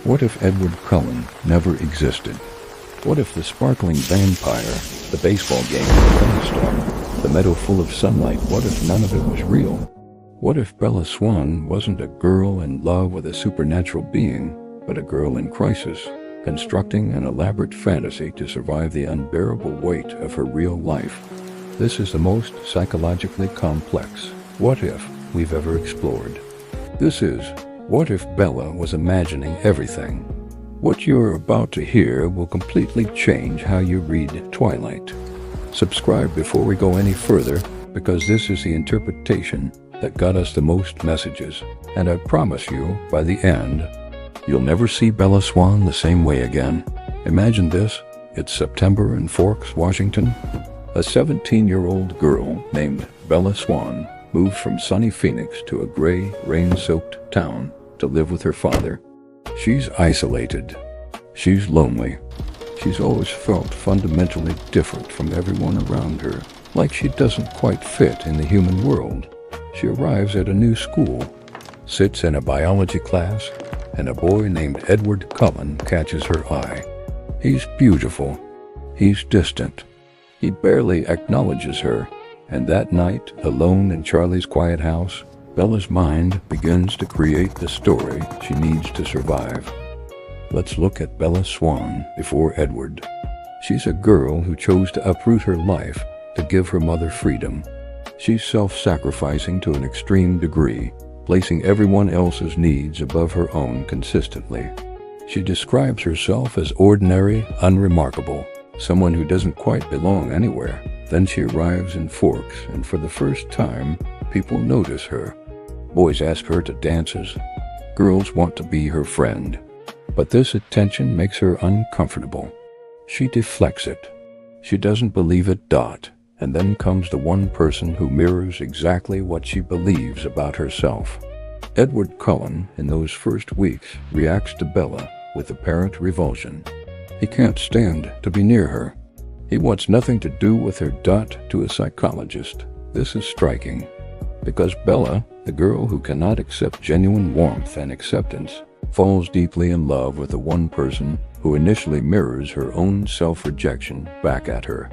What if Edward Cullen never existed? What if the sparkling vampire, the baseball game, the thunderstorm, the meadow full of sunlight, what if none of it was real? What if Bella Swan wasn't a girl in love with a supernatural being, but a girl in crisis, constructing an elaborate fantasy to survive the unbearable weight of her real life? This is the most psychologically complex what if we've ever explored. This is What If Bella Was Imagining Everything. What you're about to hear will completely change how you read Twilight. Subscribe before we go any further, because this is the interpretation that got us the most messages, and I promise you, by the end, you'll never see Bella Swan the same way again. Imagine this: it's September in Forks, Washington. A 17-year-old girl named Bella Swan moved from sunny Phoenix to a gray, rain-soaked town to live with her father. She's isolated. She's lonely. She's always felt fundamentally different from everyone around her, like she doesn't quite fit in the human world. She arrives at a new school, sits in a biology class, and a boy named Edward Cullen catches her eye. He's beautiful. He's distant. He barely acknowledges her, and that night, alone in Charlie's quiet house, Bella's mind begins to create the story she needs to survive. Let's look at Bella Swan before Edward. She's a girl who chose to uproot her life to give her mother freedom. She's self-sacrificing to an extreme degree, placing everyone else's needs above her own consistently. She describes herself as ordinary, unremarkable, someone who doesn't quite belong anywhere. Then she arrives in Forks, and for the first time, people notice her. Boys ask her to dances. Girls want to be her friend. But this attention makes her uncomfortable. She deflects it. She doesn't believe it. And then comes the one person who mirrors exactly what she believes about herself. Edward Cullen, in those first weeks, reacts to Bella with apparent revulsion. He can't stand to be near her. He wants nothing to do with her. To a psychologist, this is striking, because Bella, the girl who cannot accept genuine warmth and acceptance, falls deeply in love with the one person who initially mirrors her own self-rejection back at her.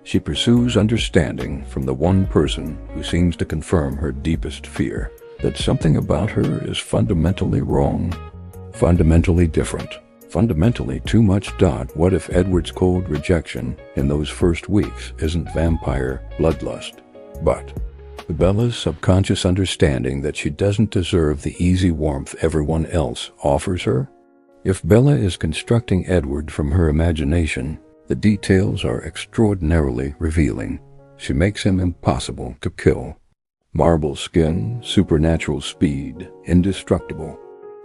She pursues understanding from the one person who seems to confirm her deepest fear, that something about her is fundamentally wrong, fundamentally different, fundamentally too much. What if Edward's cold rejection in those first weeks isn't vampire bloodlust, but Bella's subconscious understanding that she doesn't deserve the easy warmth everyone else offers her? If Bella is constructing Edward from her imagination, the details are extraordinarily revealing. She makes him impossible to kill. Marble skin, supernatural speed, indestructible.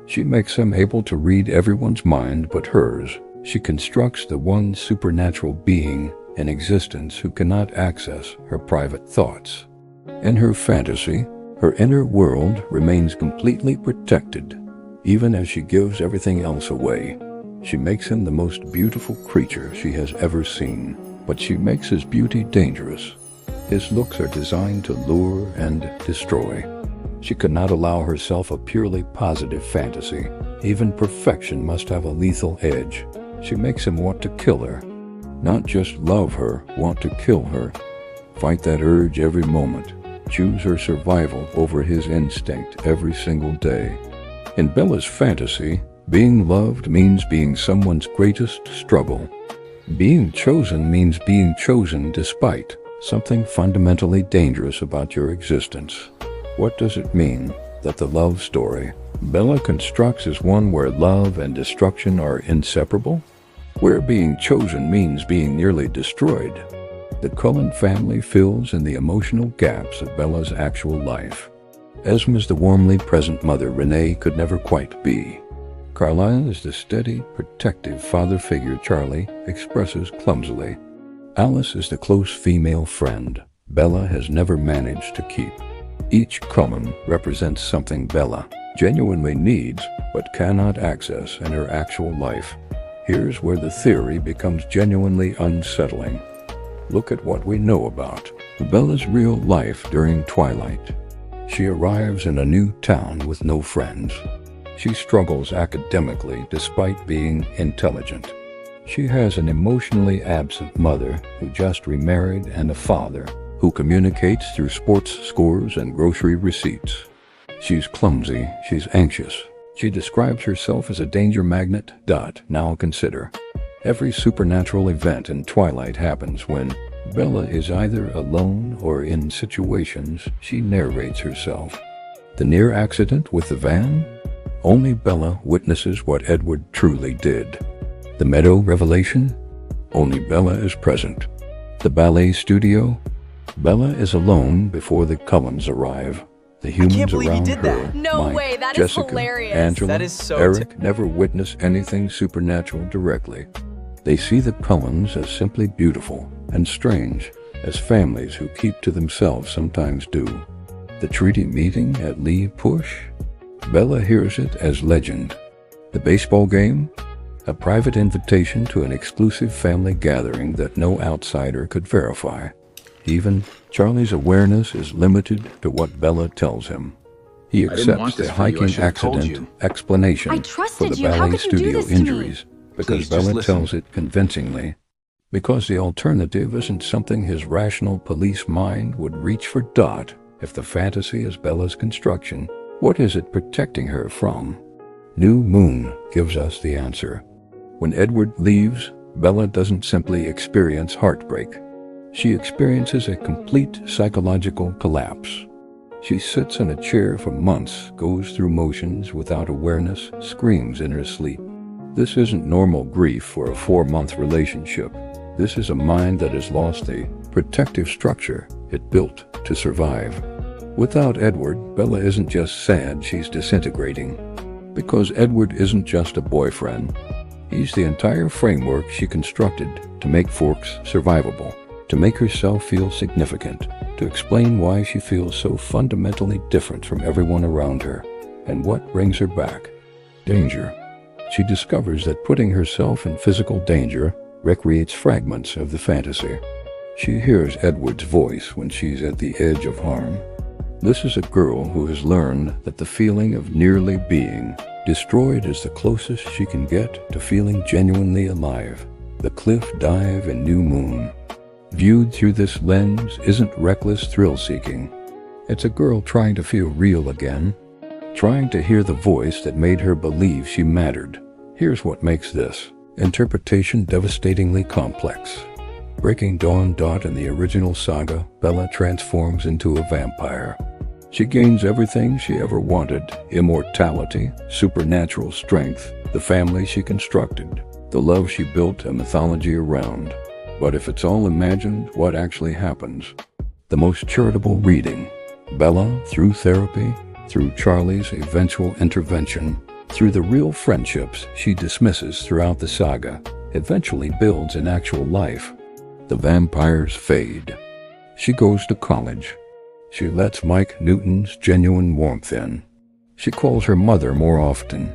She makes him able to read everyone's mind but hers. She constructs the one supernatural being in existence who cannot access her private thoughts. In her fantasy, her inner world remains completely protected, even as she gives everything else away. She makes him the most beautiful creature she has ever seen, but she makes his beauty dangerous. His looks are designed to lure and destroy. She cannot allow herself a purely positive fantasy. Even perfection must have a lethal edge. She makes him want to kill her. Not just love her, want to kill her. Fight that urge every moment. Choose her survival over his instinct every single day. In Bella's fantasy, being loved means being someone's greatest struggle. Being chosen means being chosen despite something fundamentally dangerous about your existence. What does it mean that the love story Bella constructs is one where love and destruction are inseparable? Where being chosen means being nearly destroyed? The Cullen family fills in the emotional gaps of Bella's actual life. Esma's the warmly present mother Renee could never quite be. Carlisle is the steady, protective father figure Charlie expresses clumsily. Alice is the close female friend Bella has never managed to keep. Each Cullen represents something Bella genuinely needs but cannot access in her actual life. Here's where the theory becomes genuinely unsettling. Look at what we know about Bella's real life during Twilight. She arrives in a new town with no friends. She struggles academically despite being intelligent. She has an emotionally absent mother who just remarried and a father who communicates through sports scores and grocery receipts. She's clumsy, she's anxious. She describes herself as a danger magnet. Now consider. Every supernatural event in Twilight happens when Bella is either alone or in situations she narrates herself. The near accident with the van? Only Bella witnesses what Edward truly did. The meadow revelation? Only Bella is present. The ballet studio? Bella is alone before the Cullens arrive. The humans around her, No Mike, way, that is Jessica, hilarious. Angela, That is so Eric never witness anything supernatural directly. They see the Cullens as simply beautiful and strange, as families who keep to themselves sometimes do. The treaty meeting at Lee Push? Bella hears it as legend. The baseball game? A private invitation to an exclusive family gathering that no outsider could verify. Even Charlie's awareness is limited to what Bella tells him. He accepts the hiking accident explanation for the ballet studio injuries because Bella tells it convincingly. Because the alternative isn't something his rational police mind would reach for. If the fantasy is Bella's construction, what is it protecting her from? New Moon gives us the answer. When Edward leaves, Bella doesn't simply experience heartbreak. She experiences a complete psychological collapse. She sits in a chair for months, goes through motions without awareness, screams in her sleep. This isn't normal grief for a 4-month relationship. This is a mind that has lost the protective structure it built to survive. Without Edward, Bella isn't just sad, she's disintegrating. Because Edward isn't just a boyfriend. He's the entire framework she constructed to make Forks survivable, to make herself feel significant, to explain why she feels so fundamentally different from everyone around her, and what brings her back. Danger. She discovers that putting herself in physical danger recreates fragments of the fantasy. She hears Edward's voice when she's at the edge of harm. This is a girl who has learned that the feeling of nearly being destroyed is the closest she can get to feeling genuinely alive. The cliff dive in New Moon. Viewed through this lens isn't reckless thrill-seeking. It's a girl trying to feel real again, trying to hear the voice that made her believe she mattered. Here's what makes this interpretation devastatingly complex. Breaking Dawn. In the original Saga, Bella transforms into a vampire. She gains everything she ever wanted: immortality, supernatural strength, the family she constructed, the love she built a mythology around. But if it's all imagined, what actually happens? The most charitable reading. Bella, through therapy, through Charlie's eventual intervention, through the real friendships she dismisses throughout the saga, eventually builds an actual life. The vampires fade. She goes to college. She lets Mike Newton's genuine warmth in. She calls her mother more often.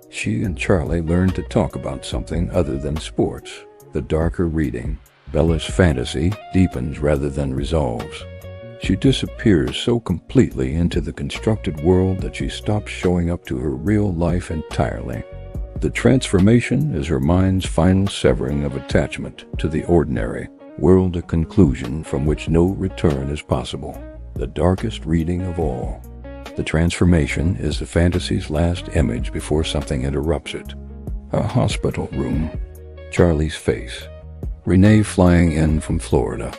She and Charlie learn to talk about something other than sports. The darker reading. Bella's fantasy deepens rather than resolves. She disappears so completely into the constructed world that she stops showing up to her real life entirely. The transformation is her mind's final severing of attachment to the ordinary world, a conclusion from which no return is possible. The darkest reading of all. The transformation is the fantasy's last image before something interrupts it. A hospital room. Charlie's face. Renee flying in from Florida.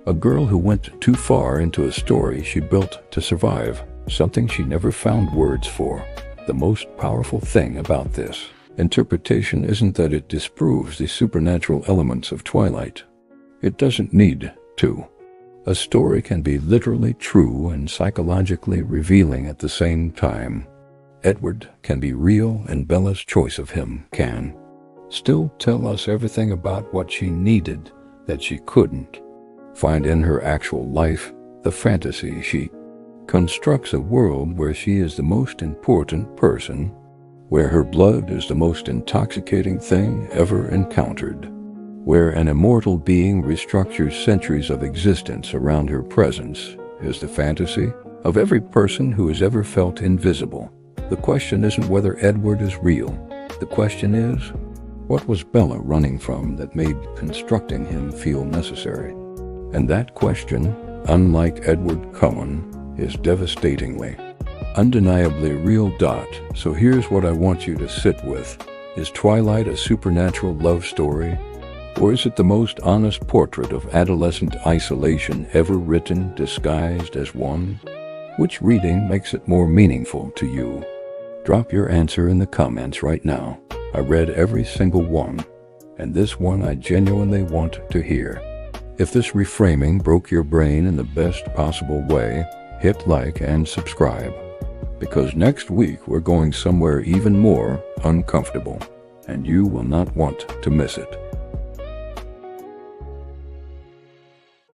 A girl who went too far into a story she built to survive, something she never found words for. The most powerful thing about this interpretation isn't that it disproves the supernatural elements of Twilight. It doesn't need to. A story can be literally true and psychologically revealing at the same time. Edward can be real, and Bella's choice of him can still tell us everything about what she needed that she couldn't find in her actual life. The fantasy she constructs a world where she is the most important person, where her blood is the most intoxicating thing ever encountered, where an immortal being restructures centuries of existence around her presence, is the fantasy of every person who has ever felt invisible. The question isn't whether Edward is real. The question is, what was Bella running from that made constructing him feel necessary? And that question, unlike Edward Cullen, is devastatingly, undeniably real. So here's what I want you to sit with. Is Twilight a supernatural love story? Or is it the most honest portrait of adolescent isolation ever written, disguised as one? Which reading makes it more meaningful to you? Drop your answer in the comments right now. I read every single one, and this one I genuinely want to hear. If this reframing broke your brain in the best possible way, hit like and subscribe. Because next week we're going somewhere even more uncomfortable, and you will not want to miss it.